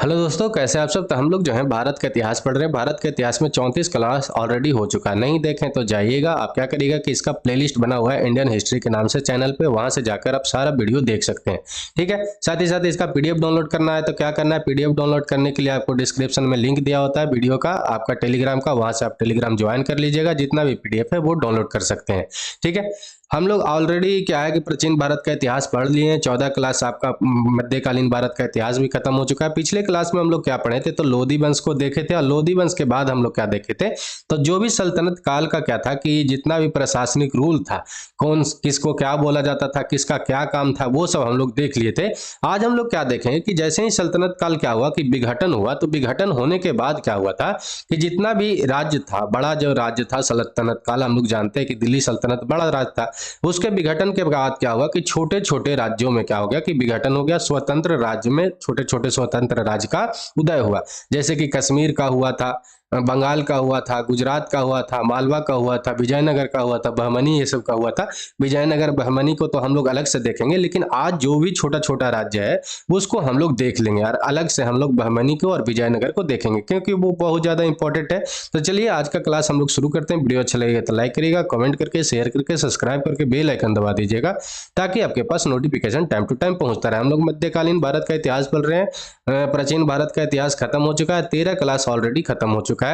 Hello दोस्तों, कैसे आप सब। तो हम लोग जो है भारत का इतिहास पढ़ रहे हैं। भारत के इतिहास में 34 क्लास ऑलरेडी हो चुका है। नहीं देखें तो जाइएगा। आप क्या करिएगा कि इसका प्लेलिस्ट बना हुआ है इंडियन हिस्ट्री के नाम से चैनल पे, वहां से जाकर आप सारा वीडियो देख सकते हैं। ठीक है। साथ ही साथ इसका पीडीएफ डाउनलोड करना है तो क्या करना है, पीडीएफ डाउनलोड करने के लिए आपको डिस्क्रिप्शन में लिंक दिया होता है वीडियो का, आपका टेलीग्राम का, वहां से आप टेलीग्राम ज्वाइन कर लीजिएगा। जितना भी पीडीएफ है वो डाउनलोड कर सकते हैं। ठीक है। हम लोग ऑलरेडी क्या है कि प्राचीन भारत का इतिहास पढ़ लिए हैं। 14 क्लास आपका मध्यकालीन भारत का इतिहास भी खत्म हो चुका है। पिछले क्लास में हम लोग क्या पढ़े थे, तो लोधी वंश को देखे थे, और लोधी वंश के बाद हम लोग क्या देखे थे, तो जो भी सल्तनत काल का क्या था कि जितना भी प्रशासनिक रूल था, कौन किसको क्या बोला जाता था, किसका क्या काम था, वो सब हम लोग देख लिए थे। आज हम लोग क्या देखेंगे कि जैसे ही सल्तनत काल क्या हुआ कि विघटन हुआ, तो विघटन होने के बाद क्या हुआ था कि जितना भी राज्य था, बड़ा जो राज्य था सल्तनत काल, हम लोग जानते हैं कि दिल्ली सल्तनत बड़ा राज्य था। उसके विघटन के बाद क्या हुआ कि छोटे छोटे राज्यों में क्या हो गया कि विघटन हो गया। स्वतंत्र राज्य में छोटे छोटे स्वतंत्र राज्य का उदय हुआ। जैसे कि कश्मीर का हुआ था, बंगाल का हुआ था, गुजरात का हुआ था, मालवा का हुआ था, विजयनगर का हुआ था, बहमनी, ये सब का हुआ था। विजयनगर बहमनी को तो हम लोग अलग से देखेंगे, लेकिन आज जो भी छोटा छोटा राज्य है उसको हम लोग देख लेंगे और अलग से हम लोग बहमनी को और विजयनगर को देखेंगे, क्योंकि वो बहुत ज़्यादा इंपॉर्टेंट है। तो चलिए आज का क्लास हम लोग शुरू करते हैं। वीडियो अच्छा लगेगा तो लाइक करिएगा, कमेंट करके, शेयर करके, सब्सक्राइब करके बेल आइकन दबा दीजिएगा, ताकि आपके पास नोटिफिकेशन टाइम टू टाइम पहुंचता रहे। हम लोग मध्यकालीन भारत का इतिहास पढ़ रहे हैं। प्राचीन भारत का इतिहास खत्म हो चुका है। 13 क्लास ऑलरेडी खत्म हो चुका है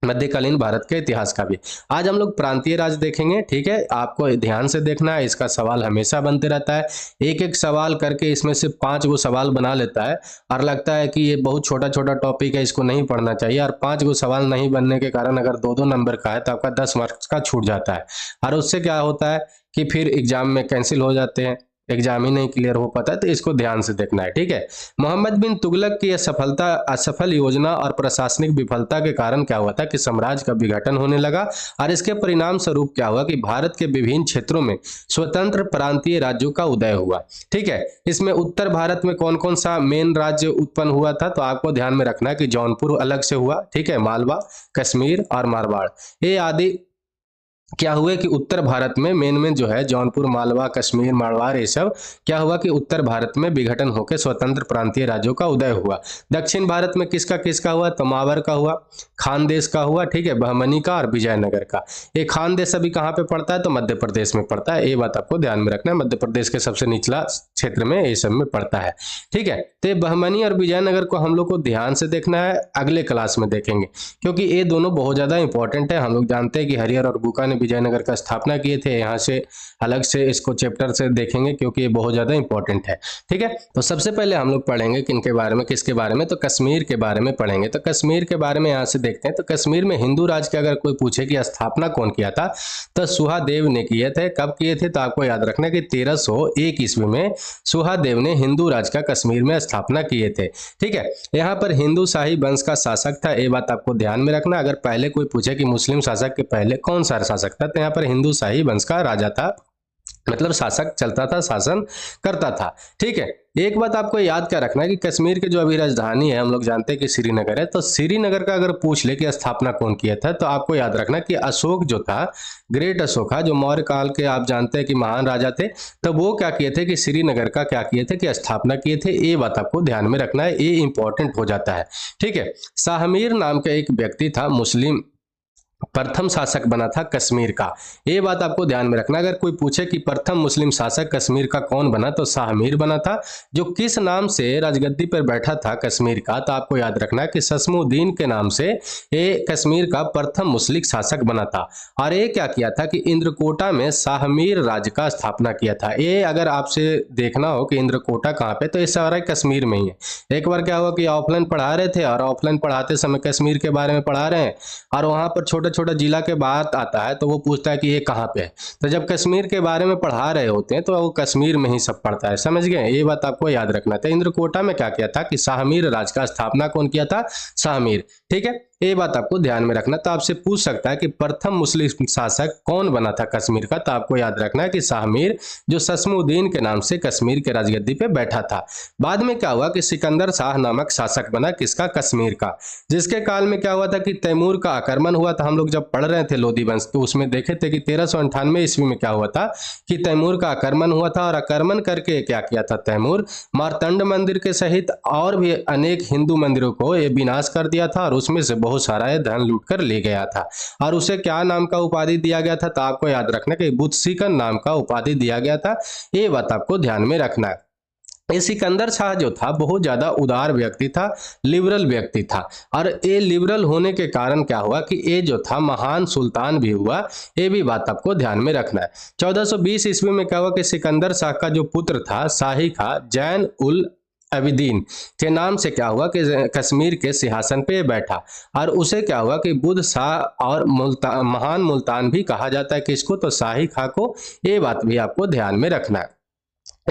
मध्यकालीन भारत के इतिहास का भी। आज हम लोग प्रांतीय राज देखेंगे। ठीक है, आपको ध्यान से देखना है, इसका सवाल हमेशा बनते रहता है। एक एक सवाल करके इसमें से 5 गो सवाल बना लेता है और लगता है कि ये बहुत छोटा छोटा टॉपिक है, इसको नहीं पढ़ना चाहिए। और 5 गो सवाल नहीं बनने के कारण अगर 2-2 नंबर का है तो आपका 10 मार्क्स का छूट जाता है। और उससे क्या होता है कि फिर एग्जाम में कैंसिल हो जाते हैं, एग्जाम ही नहीं क्लियर हो पाता है। तो इसको ध्यान से देखना है। ठीक है। मोहम्मद बिन तुगलक की असफल योजना और प्रशासनिक विफलता के कारण क्या हुआ था कि साम्राज्य का विघटन होने लगा। और इसके परिणाम स्वरूप क्या हुआ कि भारत के विभिन्न क्षेत्रों में स्वतंत्र प्रांतीय राज्यों का उदय हुआ। ठीक है। इसमें उत्तर भारत में कौन कौन सा मेन राज्य उत्पन्न हुआ था, तो आपको ध्यान में रखना है कि जौनपुर अलग से हुआ। ठीक है। मालवा, कश्मीर और मारवाड़, ये आदि क्या हुए कि उत्तर भारत में मेन जो है जौनपुर, मालवा, कश्मीर, मारवाड़, ये सब क्या हुआ कि उत्तर भारत में विघटन होकर स्वतंत्र प्रांतीय राज्यों का उदय हुआ। दक्षिण भारत में किसका किसका हुआ, तो मावर का हुआ, खानदेश का हुआ। ठीक है, बहमनी का और विजयनगर का। ये खानदेश अभी कहाँ पे पड़ता है, तो मध्य प्रदेश में पड़ता है। ये बात आपको ध्यान में रखना है, मध्य प्रदेश के सबसे निचला क्षेत्र में ये सब में पड़ता है। ठीक है। तो बहमनी और विजयनगर को हम लोग को ध्यान से देखना है, अगले क्लास में देखेंगे, क्योंकि ये दोनों बहुत ज्यादा इंपॉर्टेंट है। हम लोग जानते हैं कि हरिहर और बुका ने विजयनगर का स्थापना किए थे। यहाँ से अलग से इसको चैप्टर से देखेंगे, क्योंकि ये बहुत ज्यादा इंपॉर्टेंट है। ठीक है। तो सबसे पहले हम लोग पढ़ेंगे किनके बारे में, किसके बारे में, तो कश्मीर के बारे में पढ़ेंगे। तो कश्मीर के बारे में यहाँ से देखते हैं। तो कश्मीर में हिंदू राज की अगर कोई पूछे कि स्थापना कौन किया था, तो सुहादेव ने किए थे। कब किए थे, तो आपको याद रखना कि 1301 ईस्वी में सुहादेव ने हिंदू राज का कश्मीर में स्थापना किए थे। ठीक है। यहाँ पर हिंदू शाही वंश का शासक था, ये बात आपको ध्यान में रखना। अगर पहले कोई पूछे कि मुस्लिम शासक के पहले कौन सा शासक था, तो यहाँ पर हिंदू शाही वंश का राजा था, मतलब शासक चलता था, शासन करता था। ठीक है। एक बात आपको याद क्या रखना है कि कश्मीर की जो अभी राजधानी है, हम लोग जानते हैं कि श्रीनगर है। तो श्रीनगर का अगर पूछ ले कि स्थापना कौन किया था, तो आपको याद रखना कि अशोक जो था, ग्रेट अशोक, जो मौर्य काल के आप जानते हैं कि महान राजा थे, तो वो क्या किए थे कि श्रीनगर का क्या किए थे कि स्थापना किए थे। ये बात आपको ध्यान में रखना है, ये इंपॉर्टेंट हो जाता है। ठीक है। शाहमीर नाम का एक व्यक्ति था, मुस्लिम प्रथम शासक बना था कश्मीर का। ये बात आपको ध्यान में रखना। अगर कोई पूछे कि प्रथम मुस्लिम शासक कश्मीर का कौन बना, तो शाहमीर बना था। जो किस नाम से राजगद्दी पर बैठा था कश्मीर का, तो आपको याद रखना है कि सस्मुद्दीन के नाम से ये कश्मीर का प्रथम मुस्लिम शासक बना था। और ये क्या किया था कि इंद्रकोटा में शाहमीर राज्य का स्थापना किया था। ये अगर आपसे देखना हो कि इंद्रकोटा कहाँ पे, तो ये सारा कश्मीर में ही है। एक बार क्या हुआ कि ऑफलाइन पढ़ा रहे थे, और ऑफलाइन पढ़ाते समय कश्मीर के बारे में पढ़ा रहे हैं, और वहां पर छोटा छोटा जिला के बात आता है, तो वो पूछता है कि ये कहाँ पे है। तो जब कश्मीर के बारे में पढ़ा रहे होते हैं, तो वो कश्मीर में ही सब पढ़ता है। समझ गए, ये बात आपको याद रखना था। इंद्रकोटा में क्या किया था कि शाहमीर राज का स्थापना कौन किया था, शाहमीर। ठीक है। ये बात आपको ध्यान में रखना। तो आपसे पूछ सकता है कि प्रथम मुस्लिम शासक कौन बना था कश्मीर का, तो आपको याद रखना है कि शाह मीर, जो सस्मुद्दीन के नाम से कश्मीर के राजगद्दी पे बैठा था। बाद में क्या हुआ कि सिकंदर शाह नामक शासक बना किसका, कश्मीर का, जिसके काल में क्या हुआ था कि तैमूर का आक्रमण हुआ था। हम लोग जब पढ़ रहे थे लोधी वंश तो उसमें देखे थे कि 1398 ईस्वी में क्या हुआ था कि तैमूर का आक्रमण हुआ था, और आक्रमण करके क्या किया था तैमूर, मार्तंड मंदिर के सहित और भी अनेक हिंदू मंदिरों को ये विनाश कर दिया था, और उसमें से बहुत सारा ये धन लूट कर ले गया था। और उसे क्या नाम का उपाधि दिया गया था, तो आपको याद रखना कि बुत्सिकन नाम का उपाधि दिया गया था। ये बात आपको ध्यान में रखना है। ये सिकंदर शाह जो था बहुत ज्यादा उदार व्यक्ति था, लिबरल व्यक्ति था, और ये लिबरल होने के कारण क्या हुआ कि ये जो था महान सुल्तान भी हुआ। ये भी बात आपको ध्यान में रखना है। 1420 ईस्वी में क्या हुआ कि सिकंदर शाह का जो पुत्र था शाही खां जैन उल अबिदीन के नाम से क्या हुआ कि कश्मीर के सिंहासन पे बैठा, और उसे क्या हुआ कि बुद्ध शाह और महान मुल्तान भी कहा जाता है किसको, तो शाही खां को। ये बात भी आपको ध्यान में रखना है।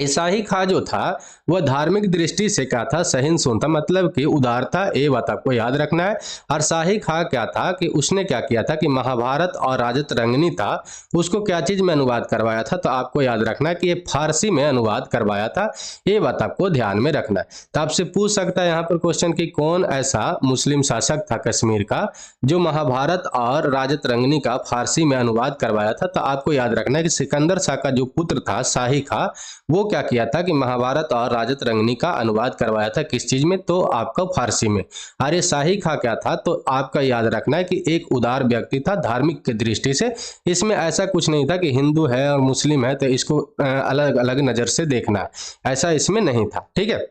शाही खां जो था वह धार्मिक दृष्टि से क्या था, सहिष्णु था, मतलब कि उदार था। ये बात आपको याद रखना है। और शाही खां क्या था कि उसने क्या किया था कि महाभारत और राजत रंगनी था उसको क्या चीज में अनुवाद करवाया था, तो आपको याद रखना है कि ये फारसी में अनुवाद करवाया था। ये बात आपको ध्यान में रखना है। तो आपसे पूछ सकता है यहाँ पर क्वेश्चन कि कौन ऐसा मुस्लिम शासक था कश्मीर का जो महाभारत और राजत रंगनी का फारसी में अनुवाद करवाया था, तो आपको याद रखना है कि सिकंदर शाह का जो पुत्र था शाही खां वो क्या किया था कि महाभारत और राजत रंगनी का अनुवाद करवाया था किस चीज में, तो आपका फारसी में। और ये शाही खां क्या था, तो आपका याद रखना है कि एक उदार व्यक्ति था धार्मिक की दृष्टि से। इसमें ऐसा कुछ नहीं था कि हिंदू है और मुस्लिम है तो इसको अलग अलग नजर से देखना है, ऐसा इसमें नहीं था। ठीक है।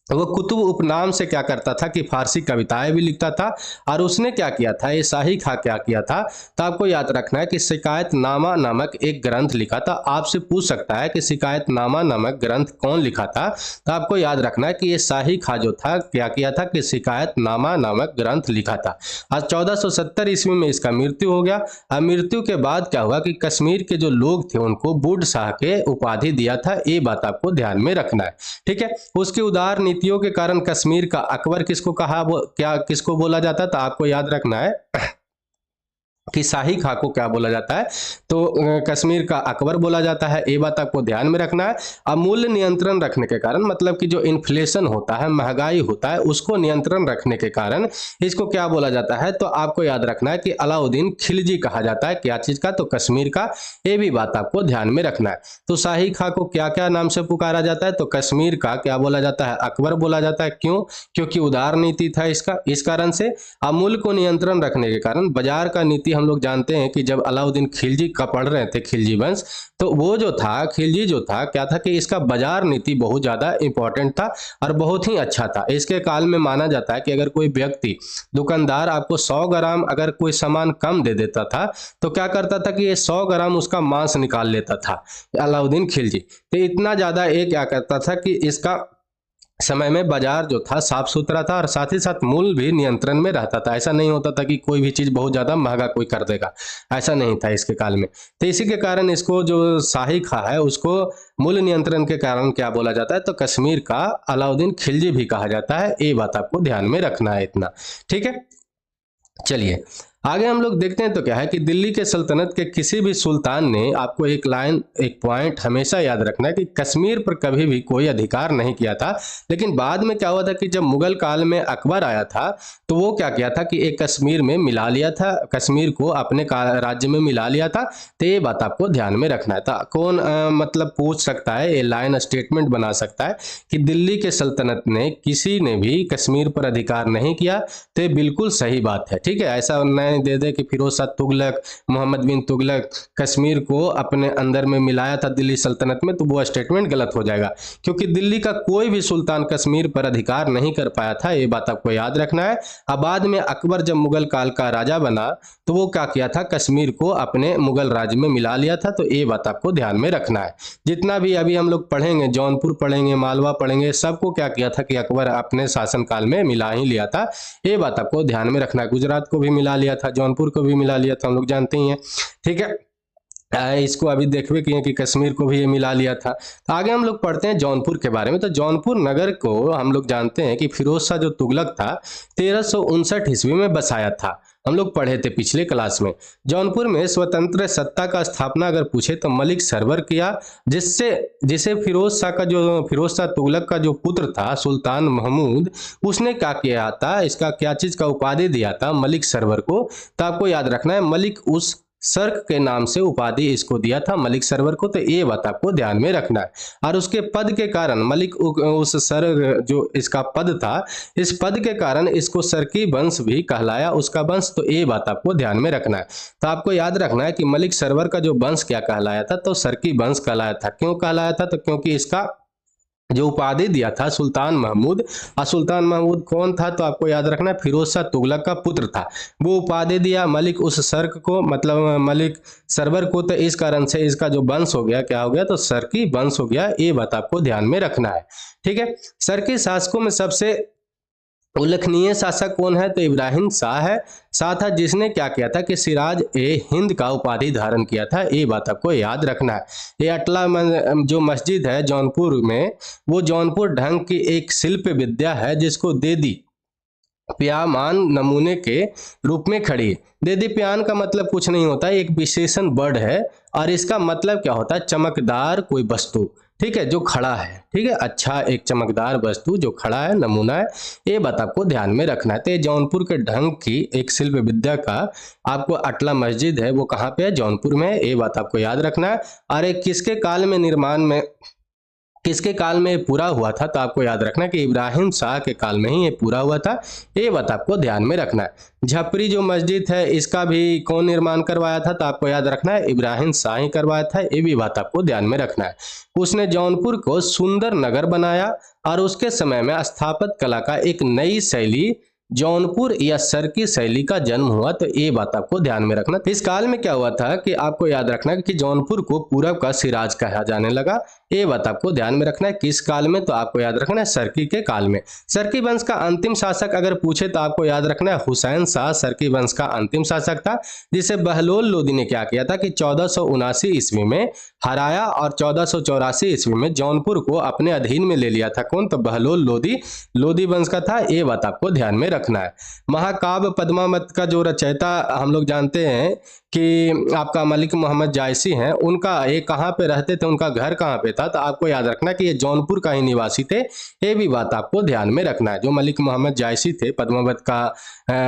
वो कुतुब उपनाम से क्या करता था कि फारसी कविताएं भी लिखता था। और उसने क्या किया था, ये शाही खां क्या किया था, तो आपको याद रखना है कि शिकायतनामा नामक एक ग्रंथ लिखा था। आपसे पूछ सकता है कि शिकायतनामा नामक ग्रंथ कौन लिखा था, तो आपको याद रखना है कि ये शाही खां जो था क्या किया था कि शिकायतनामा नामक ग्रंथ लिखा था। आज 1470 ईस्वी में इसका मृत्यु हो गया। और मृत्यु के बाद क्या हुआ कि कश्मीर के जो लोग थे उनको बूढ़ शाह के उपाधि दिया था। ये बात आपको ध्यान में रखना है। ठीक है। उसकी उदार नीतियों के कारण कश्मीर का अकबर किसको कहा, वो क्या किसको बोला जाता, तो आपको याद रखना है कि शाही खां को क्या बोला जाता है, तो कश्मीर का अकबर बोला जाता है। ये बात आपको ध्यान में रखना है। अब मूल्य नियंत्रण रखने के कारण, मतलब कि जो इन्फ्लेशन होता है, महंगाई होता है, उसको नियंत्रण रखने के कारण इसको क्या बोला जाता है, तो आपको याद रखना है कि अलाउद्दीन खिलजी कहा जाता है। क्या चीज का, तो कश्मीर का। ये भी बात आपको ध्यान में रखना है। तो शाही खां को क्या क्या नाम से पुकारा जाता है, तो कश्मीर का क्या बोला जाता है, अकबर बोला जाता है। क्यों, क्योंकि उदार नीति था इसका, इस कारण से। अमूल्य को नियंत्रण रखने के कारण, बाजार का नीति हम लोग जानते हैं कि जब अलाउद्दीन खिलजी का पढ़ रहे थे खिलजी वंश, तो वो जो था खिलजी जो था क्या था कि इसका बाजार नीति बहुत ज्यादा इंपॉर्टेंट था और बहुत ही अच्छा था। इसके काल में माना जाता है कि अगर कोई व्यक्ति दुकानदार आपको 100 ग्राम अगर कोई सामान कम दे देता था तो क्या करता था कि ये 100 ग्राम उसका मांस निकाल लेता था अलाउद्दीन खिलजी। तो इतना ज्यादा ये क्या करता था कि इसका समय में बाजार जो था साफ सुथरा था और साथ ही साथ मूल्य भी नियंत्रण में रहता था। ऐसा नहीं होता था कि कोई भी चीज बहुत ज्यादा महंगा कोई कर देगा, ऐसा नहीं था इसके काल में। तो इसी के कारण इसको जो शाही खां है उसको मूल्य नियंत्रण के कारण क्या बोला जाता है, तो कश्मीर का अलाउद्दीन खिलजी भी कहा जाता है। ये बात आपको ध्यान में रखना है इतना। ठीक है। चलिए आगे हम लोग देखते हैं तो क्या है कि दिल्ली के सल्तनत के किसी भी सुल्तान ने, आपको एक लाइन एक पॉइंट हमेशा याद रखना है कि कश्मीर पर कभी भी कोई अधिकार नहीं किया था। लेकिन बाद में क्या हुआ था कि जब मुगल काल में अकबर आया था तो वो क्या किया था कि एक कश्मीर में मिला लिया था, कश्मीर को अपने राज्य में मिला लिया था। तो ये बात आपको ध्यान में रखना है। था कौन मतलब पूछ सकता है, ये लाइन स्टेटमेंट बना सकता है कि दिल्ली के सल्तनत ने किसी ने भी कश्मीर पर अधिकार नहीं किया, तो ये बिल्कुल सही बात है। ठीक है। ऐसा दे दे कि फिरोज शाह तुगलक, मोहम्मद बिन तुगलक कश्मीर को अपने अंदर में मिलाया था दिल्ली सल्तनत में, तो वो स्टेटमेंट गलत हो जाएगा, क्योंकि दिल्ली का कोई भी सुल्तान कश्मीर पर अधिकार नहीं कर पाया था। ये बात आपको याद रखना है। अब बाद में अकबर जब मुगल काल का राजा बना तो वो क्या किया था, कश्मीर को अपने मुगल राज्य में मिला लिया था। तो ये बात आपको ध्यान में रखना है। जितना भी अभी हम लोग पढ़ेंगे, जौनपुर पढ़ेंगे, मालवा पढ़ेंगे, सबको क्या किया था कि अकबर अपने शासनकाल में मिला ही लिया था। ये बात आपको ध्यान में रखना है। गुजरात को भी मिला लिया था, जौनपुर को भी मिला लिया था, हम लोग जानते ही हैं। ठीक है। इसको अभी देखबे किए कि कश्मीर को भी ये मिला लिया था। तो आगे हम लोग पढ़ते हैं जौनपुर के बारे में। तो जौनपुर नगर को हम लोग जानते हैं कि फिरोज शाह जो तुगलक था 1359 ईस्वी में बसाया था। हम लोग पढ़े थे पिछले क्लास में। जौनपुर में स्वतंत्र सत्ता का स्थापना अगर पूछे तो मलिक सरवर किया, जिससे जिसे फिरोज शाह तुगलक का जो पुत्र था सुल्तान महमूद, उसने क्या किया था, इसका क्या चीज का उपाधि दिया था मलिक सरवर को। तो आपको याद रखना है मलिक उस सर्क के नाम से उपाधि इसको दिया था मलिक सरवर को। तो ये बात आपको ध्यान में रखना है। और उसके पद के कारण मलिक उस सर्क जो इसका पद था, इस पद के कारण इसको सर्की वंश भी कहलाया उसका वंश। तो ये बात आपको ध्यान में रखना है। तो आपको याद रखना है कि मलिक सरवर का जो वंश क्या कहलाया था, तो सर्की वंश कहलाया था। क्यों कहलाया था, तो क्योंकि इसका जो उपाधि दिया था सुल्तान महमूद। और सुल्तान महमूद कौन था, तो आपको याद रखना है फिरोज शाह तुगलक का पुत्र था। वो उपाधि दिया मलिक उस सर्क को, मतलब मलिक सरवर को। तो इस कारण से इसका जो वंश हो गया, क्या हो गया, तो सर्की वंश हो गया। ये बात आपको ध्यान में रखना है। ठीक है। सर्की शासकों में सबसे उल्लेखनीय शासक कौन है, तो इब्राहिम शाह है। शाह था जिसने क्या किया था कि सिराज ए हिंद का उपाधि धारण किया था। ये बात आपको याद रखना है। ये अटला जो मस्जिद है जौनपुर में, वो जौनपुर ढंग की एक शिल्प विद्या है जिसको देदी प्यामान नमूने के रूप में खड़ी है। देदी प्यान का मतलब कुछ नहीं होता, एक विशेषण वर्ड है और इसका मतलब क्या होता है, चमकदार कोई वस्तु। ठीक है, जो खड़ा है। ठीक है, अच्छा एक चमकदार वस्तु जो खड़ा है, नमूना है। ये बात आपको ध्यान में रखना है। तो जौनपुर के ढंग की एक शिल्प विद्या का आपको अटला मस्जिद है, वो कहाँ पे है, जौनपुर में है। ये बात आपको याद रखना है। और एक किसके काल में निर्माण में, किसके काल में ये पूरा हुआ था, तो आपको याद रखना कि इब्राहिम शाह के काल में ही ये पूरा हुआ था। ये बात आपको ध्यान में रखना है। झपरी जो मस्जिद है इसका भी कौन निर्माण करवाया था, तो आपको याद रखना है इब्राहिम शाह ही करवाया था। ये भी बात आपको ध्यान में रखना है। उसने जौनपुर को सुंदर नगर बनाया और उसके समय में स्थापत्य कला का एक नई शैली जौनपुर या सर्की शैली का जन्म हुआ। तो ये बात आपको ध्यान में रखना। इस काल में क्या हुआ था कि आपको याद रखना कि जौनपुर को पूरब का सिराज कहा जाने लगा। ये बात आपको ध्यान में रखना है। किस काल में, तो आपको याद रखना है सर्की के काल में। सर्की वंश का अंतिम शासक अगर पूछे तो आपको याद रखना है हुसैन शाह सर्की वंश का अंतिम शासक था, जिसे बहलोल लोदी ने क्या किया था कि 1479 ईस्वी में हराया और 1484 ईस्वी में जौनपुर को अपने अधीन में ले लिया था। कौन, तो बहलोल लोदी, लोदी वंश का था। ये बात आपको ध्यान में रखना है। महाकाव्य पद्मावत का जो रचयिता हम लोग जानते हैं कि आपका मलिक मोहम्मद जायसी हैं, उनका ये कहाँ पे रहते थे, उनका घर कहाँ पे था, तो आपको याद रखना कि ये जौनपुर का ही निवासी थे। ये भी बात आपको ध्यान में रखना है। जो मलिक मोहम्मद जायसी थे, पद्मावत का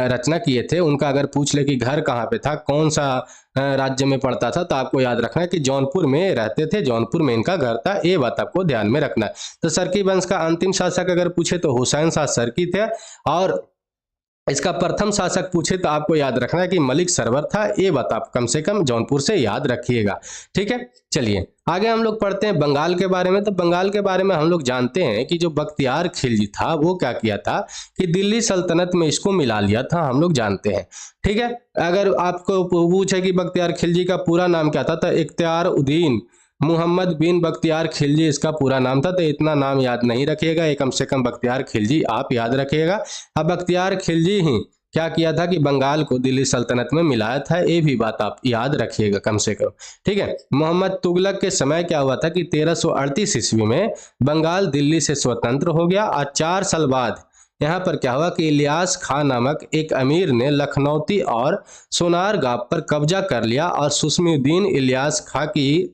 रचना किए थे, उनका अगर पूछ ले कि घर कहाँ पे था, कौन सा राज्य में पड़ता था, तो आपको याद रखना है कि जौनपुर में रहते थे, जौनपुर में इनका घर था। ये बात आपको ध्यान में रखना है। तो सर्की वंश का अंतिम शासक अगर पूछे तो हुसैन शाह सर्की थे, और इसका प्रथम शासक पूछे तो आपको याद रखना है कि मलिक सरवर था। ये बात आप कम से कम जौनपुर से याद रखिएगा। ठीक है, चलिए आगे हम लोग पढ़ते हैं बंगाल के बारे में। तो बंगाल के बारे में हम लोग जानते हैं कि जो बख्तियार खिलजी था वो क्या किया था कि दिल्ली सल्तनत में इसको मिला लिया था, हम लोग जानते हैं। ठीक है, अगर आपको पूछे कि बख्तियार खिलजी का पूरा नाम क्या था, तो इख्तियार उद्दीन मोहम्मद बिन बख्तियार खिलजी इसका पूरा नाम था। तो इतना नाम याद नहीं रखिएगा, ये कम से कम बख्तियार खिलजी आप याद रखिएगा। अब बख्तियार खिलजी ही क्या किया था कि बंगाल को दिल्ली सल्तनत में मिलाया था। ये भी बात आप याद रखिएगा कम से कम। ठीक है, मोहम्मद तुगलक के समय क्या हुआ था कि 1338 ईस्वी में बंगाल दिल्ली से स्वतंत्र हो गया, और 4 साल बाद यहाँ पर क्या हुआ कि इलियास खां नामक एक अमीर ने लखनौती और सोनारगांव पर कब्जा कर लिया और सुस्मीउद्दीन इलियास खां की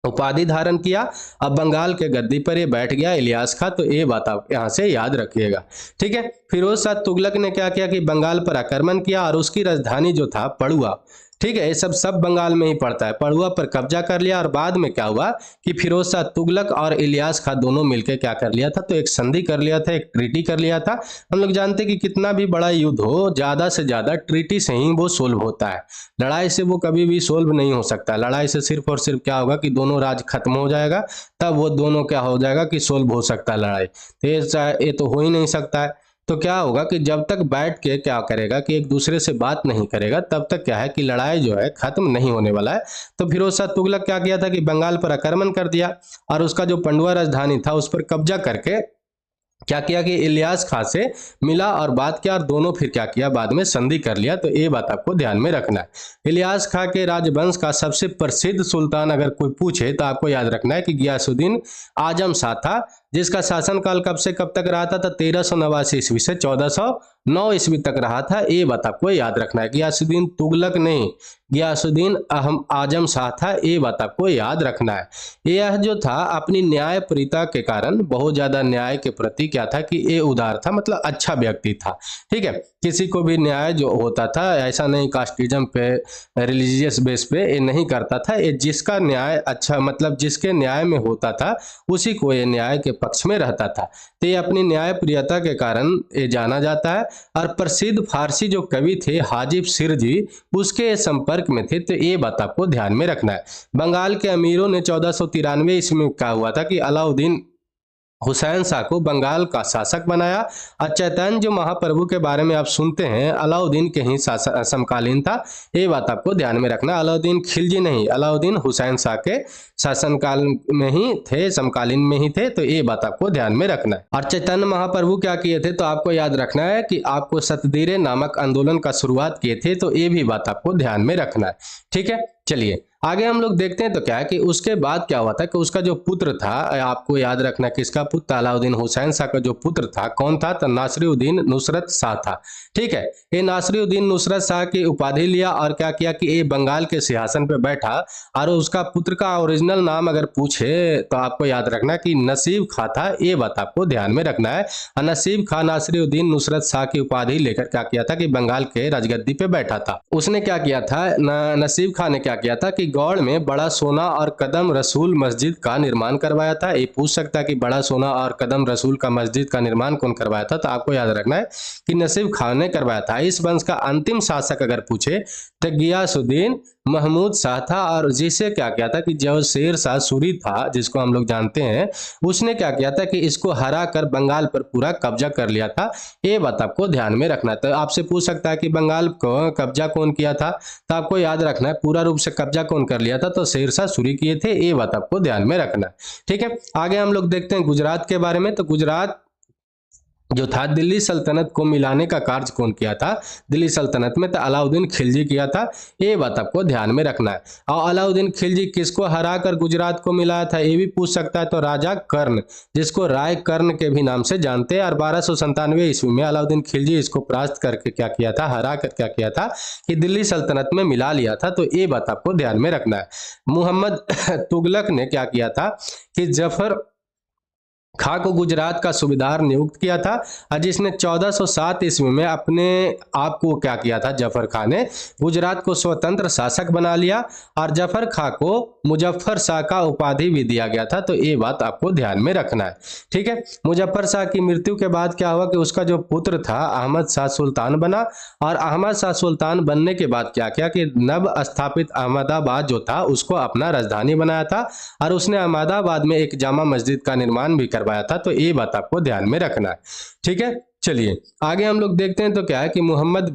उपाधि धारण किया। अब बंगाल के गद्दी पर ये बैठ गया इलियास खां। तो ये बात आप यहाँ से याद रखिएगा। ठीक है, फिरोज शाह तुगलक ने क्या किया कि बंगाल पर आक्रमण किया और उसकी राजधानी जो था पड़ुआ, ठीक है, ये सब बंगाल में ही पड़ता है, पड़ुआ पर कब्जा कर लिया। और बाद में क्या हुआ कि फिरोज शाह तुगलक और इलियास खां दोनों मिलकर क्या कर लिया था, तो एक संधि कर लिया था, एक ट्रीटी कर लिया था। हम लोग जानते हैं कि कितना भी बड़ा युद्ध हो, ज्यादा से ज्यादा ट्रीटी से ही वो सोल्व होता है। लड़ाई से वो कभी भी सोल्व नहीं हो सकता। लड़ाई से सिर्फ और सिर्फ क्या होगा कि दोनों राज्य खत्म हो जाएगा, तब वो दोनों क्या हो जाएगा कि सोल्व हो सकता है लड़ाई। तो ये तो हो ही नहीं सकता है। तो क्या होगा कि जब तक बैठ के क्या करेगा कि एक दूसरे से बात नहीं करेगा, तब तक क्या है कि लड़ाई जो है खत्म नहीं होने वाला है। तो फिरोज शाह तुगलक क्या किया था कि बंगाल पर आक्रमण कर दिया और उसका जो पंडुआ राजधानी था उस पर कब्जा करके क्या किया कि इलियास खां से मिला और बात किया, और दोनों फिर क्या किया, बाद में संधि कर लिया। तो ये बात आपको ध्यान में रखना है। इलियास खां के राजवंश का सबसे प्रसिद्ध सुल्तान अगर कोई पूछे तो आपको याद रखना है कि गियासुद्दीन आजम शाह था, जिसका शासनकाल कब से कब तक रहा था, तो 1389 ईस्वी से 1409 ईस्वी तक रहा था। ये बात आपको याद रखना है। गियासुद्दीन तुगलक नहीं, गियासुद्दीन अहम आजम शाह था। ये बात आपको याद रखना है। यह जो था अपनी न्यायप्रियता के कारण, बहुत ज्यादा न्याय के प्रति क्या था कि ये उदार था, मतलब अच्छा व्यक्ति था। ठीक है, किसी को भी न्याय जो होता था, ऐसा नहीं कास्टिज्म पे, रिलीजियस बेस पे ये नहीं करता था। ये जिसका न्याय अच्छा, मतलब जिसके न्याय में होता था उसी को ये न्याय के पक्ष में रहता था। तो ये अपनी न्यायप्रियता के कारण ये जाना जाता है। और प्रसिद्ध फारसी जो कवि थे हाजिब सिरजी, उसके संपर्क में थे। तो ये बात आपको ध्यान में रखना है। बंगाल के अमीरों ने 1493 ईस्वी में क्या हुआ था कि अलाउद्दीन हुसैन शाह को बंगाल का शासक बनाया। और चैतन्य जो महाप्रभु के बारे में आप सुनते हैं, अलाउद्दीन के ही समकालीन था। ये बात आपको ध्यान में रखना। अलाउद्दीन खिलजी नहीं, अलाउद्दीन हुसैन शाह के शासनकाल में ही थे, समकालीन में ही थे। तो ये बात आपको ध्यान में रखना है। और चैतन्य महाप्रभु क्या किए थे, तो आपको याद रखना है कि आपको सतदीरे नामक आंदोलन का शुरुआत किए थे। तो ये भी बात आपको ध्यान में रखना है। ठीक है, चलिए आगे हम लोग देखते हैं। तो क्या है कि उसके बाद क्या हुआ था कि उसका जो पुत्र था, आपको याद रखना कि इसका पुत्र अलाउद्दीन हुसैन शाह का जो पुत्र था कौन था, तो नासिरुद्दीन नुसरत शाह था। ठीक है, ये नासिरुद्दीन नुसरत शाह की उपाधि लिया और क्या किया कि ये बंगाल के सिंहासन पे बैठा। और उसका पुत्र का ओरिजिनल नाम अगर पूछे तो आपको याद रखना कि नसीब खां था। ये बात आपको ध्यान में रखना है। और नसीब खां नासिरुद्दीन नुसरत शाह की उपाधि लेकर क्या किया था कि बंगाल के राजगद्दी पे बैठा था। उसने क्या किया था, नसीब खां ने क्या किया था कि गौड़ में बड़ा सोना और कदम रसूल मस्जिद का निर्माण करवाया था। ये पूछ सकता है कि बड़ा सोना और कदम रसूल का मस्जिद का निर्माण कौन करवाया था, तो आपको याद रखना है कि नसीब खान ने करवाया था। इस वंश का अंतिम शासक अगर पूछे तो गियासुद्दीन महमूद शाह था। और जिसे क्या किया था कि जो शेर शाह सूरी था, जिसको हम लोग जानते हैं, उसने क्या किया था कि इसको हरा कर बंगाल पर पूरा कब्जा कर लिया था। ये बात आपको ध्यान में रखना है। तो आपसे पूछ सकता है कि बंगाल को कब्जा कौन किया था, तो आपको याद रखना है पूरा रूप से कब्जा कौन कर लिया था, तो शेर शाह सूरी किए थे। ये बात आपको ध्यान में रखना है। ठीक है, आगे हम लोग देखते हैं गुजरात के बारे में। तो गुजरात जो था दिल्ली सल्तनत को मिलाने का कार्य कौन किया था दिल्ली सल्तनत में, तो अलाउद्दीन खिलजी किया था। ये बात आपको ध्यान में रखना है। और अलाउद्दीन खिलजी किसको हराकर गुजरात को मिलाया था, ये भी पूछ सकता है, तो राजा कर्ण, जिसको राय कर्ण के भी नाम से जानते हैं। और 1297 ईस्वी में अलाउद्दीन खिलजी इसको परास्त करके क्या किया था, हरा कर क्या किया था कि दिल्ली सल्तनत में मिला लिया था। तो ये बात आपको ध्यान में रखना है। मोहम्मद तुगलक ने क्या किया था कि जफर खां को गुजरात का सूबेदार नियुक्त किया था। और जिसने 1407 ईस्वी में अपने आप को क्या किया था, जफर खां ने गुजरात को स्वतंत्र शासक बना लिया। और जफर खां को मुजफ्फर शाह का उपाधि भी दिया गया था। तो ये बात आपको ध्यान में रखना है। ठीक है, मुजफ्फर शाह की मृत्यु के बाद क्या हुआ कि उसका जो पुत्र था अहमद शाह सुल्तान बना। और अहमद शाह सुल्तान बनने के बाद क्या किया कि नव स्थापित अहमदाबाद जो था उसको अपना राजधानी बनाया था। और उसने अहमदाबाद में एक जामा मस्जिद का निर्माण भी करवाया था। तो ये बात आपको ध्यान में रखना है। ठीक है, चलिए आगे हम लोग देखते हैं। तो क्या है कि मोहम्मद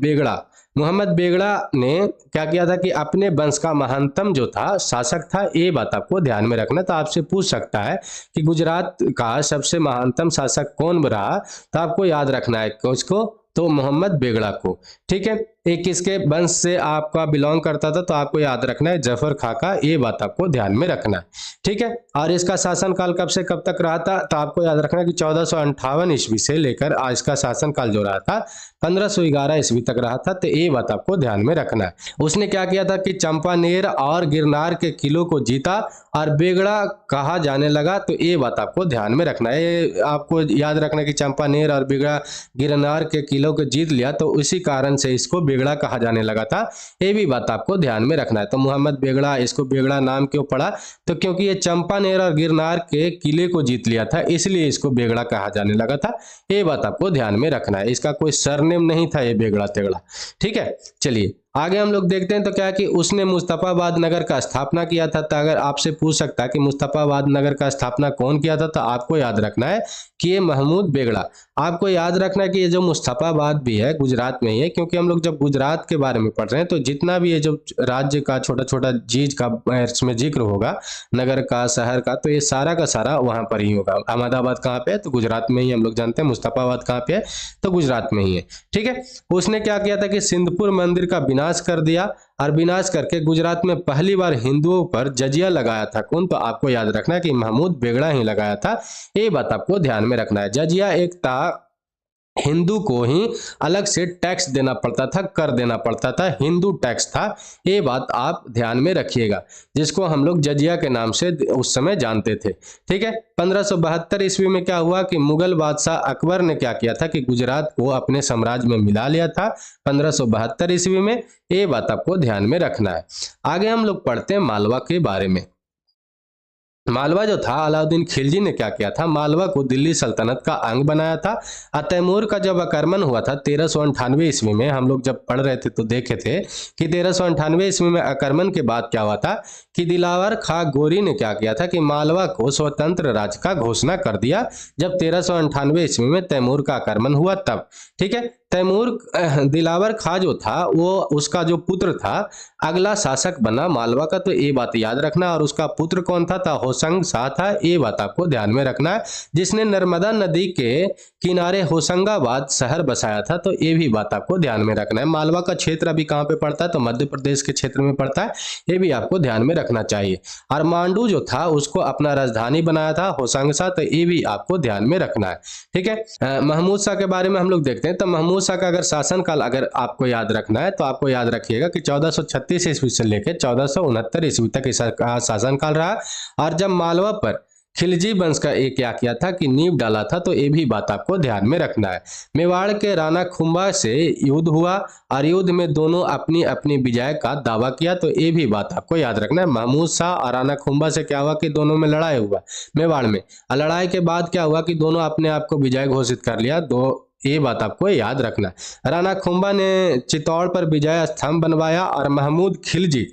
बेगड़ा ने क्या किया था कि अपने वंश का महानतम जो था शासक था। ये बात आपको ध्यान में रखना। तो आपसे पूछ सकता है कि गुजरात का सबसे महानतम शासक कौन रहा, तो आपको याद रखना है उसको, तो मोहम्मद बेगड़ा को। ठीक है, एक किसके वंश से आपका बिलोंग करता था, तो आपको याद रखना है जफर खां का। ये बात आपको ध्यान में रखना है। ठीक है, और इसका शासनकाल कब से कब तक रहा था, तो आपको याद रखना है कि 1458 ईस्वी से लेकर आज का शासनकाल जो रहा था 1511 ईस्वी तक रहा था। तो ये बात आपको ध्यान में रखना है। उसने क्या किया था कि चंपानेर और गिरनार के किलों को जीता और बेगड़ा कहा जाने लगा। तो ये बात आपको ध्यान में रखना है। ये आपको याद रखना है कि चंपानेर और बेगड़ा गिरनार के किलों को जीत लिया, तो उसी कारण से इसको बेगड़ा कहा जाने लगा था। ये भी बात आपको ध्यान में रखना है। तो मोहम्मद बेगड़ा, इसको बेगड़ा नाम क्यों पड़ा, तो क्योंकि ये चंपानेर और गिरनार के किले को जीत लिया था, इसलिए इसको बेगड़ा कहा जाने लगा था। ये बात आपको ध्यान में रखना है। इसका कोई सरनेम नहीं था ये बेगड़ा तेगड़ा। ठीक है, चलिए आगे हम लोग देखते हैं तो क्या है कि उसने मुस्तफाबाद नगर का स्थापना किया था। तो अगर आपसे पूछ सकता है कि मुस्तफाबाद नगर का स्थापना कौन किया था, तो आपको याद रखना है कि ये महमूद बेगड़ा। आपको याद रखना है कि ये जो मुस्तफाबाद भी है गुजरात में ही है, क्योंकि हम लोग जब गुजरात के बारे में पढ़ रहे हैं तो जितना भी ये जो राज्य का छोटा छोटा चीज का इसमें जिक्र होगा, नगर का, शहर का, तो ये सारा का सारा वहां पर ही होगा। अहमदाबाद कहाँ पे है, तो गुजरात में ही हम लोग जानते हैं। मुस्तफाबाद कहाँ पे है, तो गुजरात में ही है। ठीक है, उसने क्या किया था कि सिंधपुर मंदिर का विनाश कर दिया, और विनाश करके गुजरात में पहली बार हिंदुओं पर जजिया लगाया था। कौन, तो आपको याद रखना है कि महमूद बेगड़ा ही लगाया था। ये बात आपको ध्यान में रखना है। जजिया एक था, हिंदू को ही अलग से टैक्स देना पड़ता था, कर देना पड़ता था, हिंदू टैक्स था। ये बात आप ध्यान में रखिएगा, जिसको हम लोग जजिया के नाम से उस समय जानते थे। ठीक है, 1572 ईस्वी में क्या हुआ कि मुगल बादशाह अकबर ने क्या किया था कि गुजरात को अपने साम्राज्य में मिला लिया था 1572 ईस्वी में। ये बात आपको ध्यान में रखना है। आगे हम लोग पढ़ते हैं मालवा के बारे में। मालवा जो था, अलाउद्दीन खिलजी ने क्या किया था, मालवा को दिल्ली सल्तनत का अंग बनाया था। और तैमूर का जब आक्रमण हुआ था 1398 ईस्वी में, हम लोग जब पढ़ रहे थे तो देखे थे कि 1398 ईस्वी में आक्रमण के बाद क्या हुआ था कि दिलावर खां गोरी ने क्या किया था कि मालवा को स्वतंत्र राज्य का घोषणा कर दिया, जब 1398 ईस्वी में तैमूर का आक्रमण हुआ तब। ठीक है, तैमूर दिलावर खां जो था वो उसका जो पुत्र था अगला शासक बना मालवा का, तो ये बात याद रखना। और उसका पुत्र कौन था, होशंग शाह था। ये बात आपको ध्यान में रखना है, जिसने नर्मदा नदी के किनारे होशंगाबाद शहर बसाया था। तो ये भी बात आपको ध्यान में रखना है। मालवा का क्षेत्र अभी कहाँ पे पड़ता है, तो मध्य प्रदेश के क्षेत्र में पड़ता है। ये भी आपको ध्यान में रखना चाहिए। और मांडू जो था उसको अपना राजधानी बनाया था होशंग शाह, तो ये भी आपको ध्यान में रखना है। ठीक है, महमूद शाह के बारे में हम लोग देखते हैं। तो महमूद शाह का अगर शासनकाल अगर आपको याद रखना है तो आपको याद रखिएगा कि 1436 ईस्वी से लेकर 1469 ईस्वी तक इसका शासनकाल रहा। और जब मालवा पर खिलजी वंश का एक क्या किया था कि नींव डाला था, तो ये भी बात आपको ध्यान में रखना है। मेवाड़ के राणा खुंबा से युद्ध हुआ और युद्ध में दोनों अपनी अपनी विजय का दावा किया, तो ये भी बात आपको याद रखना है। महमूद शाह और राणा खुंबा से क्या हुआ कि दोनों में लड़ाई हुआ मेवाड़ में, और लड़ाई के बाद क्या हुआ कि दोनों अपने आप को विजय घोषित कर लिया। ये बात आपको याद रखना है। राणा खुंबा ने चित्तौड़ पर विजय स्तंभ बनवाया, और महमूद खिलजी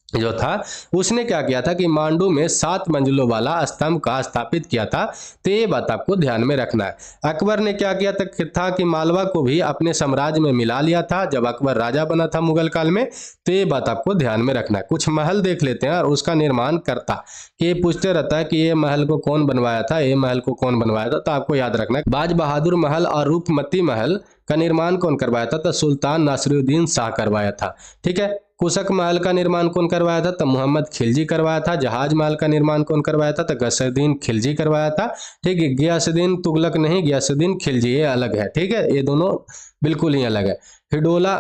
जो था उसने क्या किया था कि मांडू में 7 मंजिलों वाला स्तंभ का स्थापित किया था। तो ये बात आपको ध्यान में रखना है। अकबर ने क्या किया था कि मालवा को भी अपने साम्राज्य में मिला लिया था जब अकबर राजा बना था मुगल काल में। तो ये बात आपको ध्यान में रखना है। कुछ महल देख लेते हैं और उसका निर्माण करता, कि ये पूछते रहता है कि ये महल को कौन बनवाया था, ये महल को कौन बनवाया था, तो आपको याद रखना है। बाज बहादुर महल और रूपमती महल का निर्माण कौन करवाया था, तो सुल्तान नासिरुद्दीन शाह करवाया था। ठीक है, कुशक महल का निर्माण कौन करवाया था, तो मोहम्मद खिलजी करवाया था। जहाज महल का निर्माण कौन करवाया था, तो गयासुद्दीन खिलजी करवाया था। ठीक है, गयासुद्दीन तुगलक नहीं, गयासुद्दीन खिलजी, ये अलग है। ठीक है, ये दोनों बिल्कुल ही अलग है। हिडोला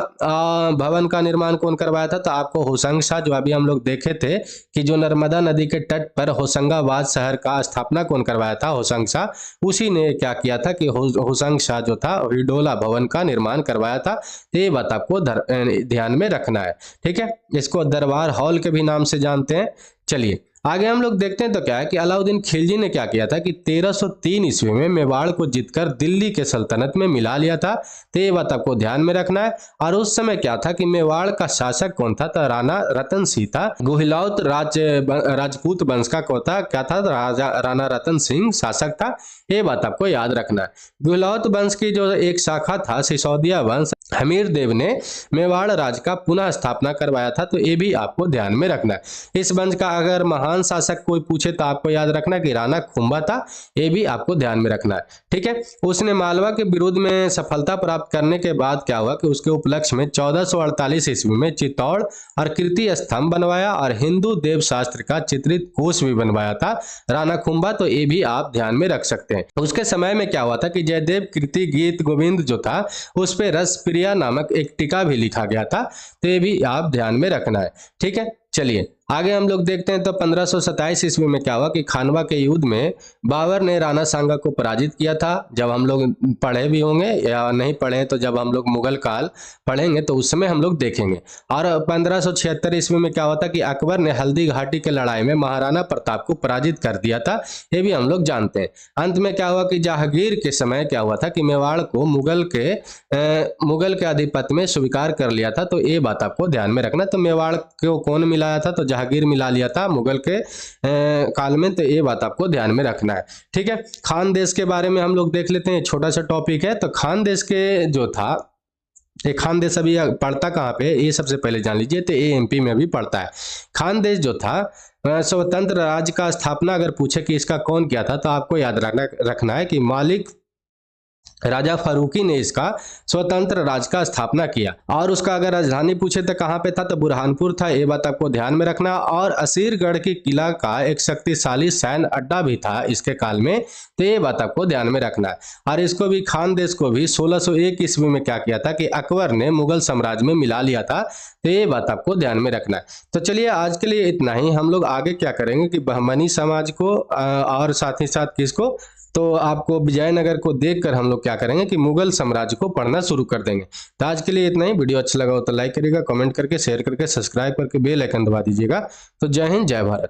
भवन का निर्माण कौन करवाया था, तो आपको होशंग शाह, जो अभी हम लोग देखे थे कि जो नर्मदा नदी के तट पर होशंगाबाद शहर का स्थापना कौन करवाया था, होशंग शाह, उसी ने क्या किया था कि होशंग शाह जो था हिडोला भवन का निर्माण करवाया था। ये बात आपको ध्यान में रखना है। ठीक है, इसको दरबार हॉल के भी नाम से जानते हैं। चलिए आगे हम लोग देखते हैं तो क्या है कि अलाउद्दीन खिलजी ने क्या किया था कि 1303 ईस्वी में मेवाड़ को जीतकर दिल्ली के सल्तनत में मिला लिया था। तो ये बात आपको ध्यान में रखना है। और उस समय क्या था कि मेवाड़ का शासक कौन था, तो राणा रतन सिंह था। गुहिलौत राजपूत वंश का कौन था, क्या था, राजा राणा रतन सिंह शासक था। ये बात आपको याद रखना है। गुहिलौत वंश की जो एक शाखा था सिसोदिया वंश, हमीर देव ने मेवाड़ राज का पुनः स्थापना करवाया था। तो ये भी आपको ध्यान में रखना है। इस वंश का अगर महान शासक कोई पूछे तो आपको याद रखना कि राणा खुंबा था। ये भी आपको ध्यान में रखना है। ठीक है, उसने मालवा के विरुद्ध में सफलता प्राप्त करने के बाद क्या हुआ कि उसके उपलक्ष्य में 1448 ईस्वी में चित्तौड़ और कीर्ति स्तंभ बनवाया और हिंदू देव शास्त्र का चित्रित कोष भी बनवाया था राणा खुंबा। तो ये भी आप ध्यान में रख सकते हैं। उसके समय में क्या हुआ था कि जयदेव कीर्ति गीत गोविंद जो था उस पर रस प्रिया नामक एक टीका भी लिखा गया था। तो ये भी आप ध्यान में रखना है। ठीक है, चलिए आगे हम लोग देखते हैं तो 1527 ईस्वी में क्या हुआ कि खानवा के युद्ध में बाबर ने राणा सांगा को पराजित किया था। जब हम लोग पढ़े भी होंगे या नहीं पढ़े तो जब हम लोग मुगल काल पढ़ेंगे तो उस समय हम लोग देखेंगे। और 1576 ईस्वी में क्या हुआ था कि अकबर ने हल्दी घाटी के लड़ाई में महाराणा प्रताप को पराजित कर दिया था, ये भी हम लोग जानते हैं। अंत में क्या हुआ कि जहांगीर के समय क्या हुआ था कि मेवाड़ को मुगल के आधिपत्य में स्वीकार कर लिया था। तो ये बात आपको ध्यान में रखना। तो मेवाड़ को कौन मिलाया था? तो जहांगीर मिला लिया था मुगल के काल में। तो ये बात आपको ध्यान में रखना है, ठीक है। खान देश के बारे में हम लोग देख लेते हैं, छोटा सा टॉपिक है। तो खान देश के जो था, ये खान देश अभी पड़ता कहाँ पे, ये सबसे पहले जान लीजिए। तो ये एमपी में भी पड़ता है। खान देश जो था स्वतंत्र राज्य का स्थापना अगर पूछे कि इसका कौन किया था, तो आपको याद रखना है कि मालिक राजा फारूकी ने इसका स्वतंत्र राज्य का स्थापना किया। और उसका अगर राजधानी पूछे तो कहाँ पे था, तो बुरहानपुर था, ये बात आपको ध्यान में रखना। और असीरगढ़ की किला का एक शक्तिशाली सैन्य अड्डा भी था इसके काल में, तो ये बात आपको ध्यान में रखना है। और इसको भी, खान देश को भी 1601 ईस्वी में क्या किया था कि अकबर ने मुगल साम्राज्य में मिला लिया था, तो ये बात आपको ध्यान में रखना है। तो चलिए आज के लिए इतना ही। हम लोग आगे क्या करेंगे कि बहमनी समाज को और साथ ही साथ किसको, तो आपको विजयनगर को देखकर हम लोग क्या करेंगे कि मुगल साम्राज्य को पढ़ना शुरू कर देंगे। तो आज के लिए इतना ही। वीडियो अच्छा लगा हो तो लाइक करिएगा, कमेंट करके, शेयर करके, सब्सक्राइब करके बेल आइकन दबा दीजिएगा। तो जय हिंद, जय भारत।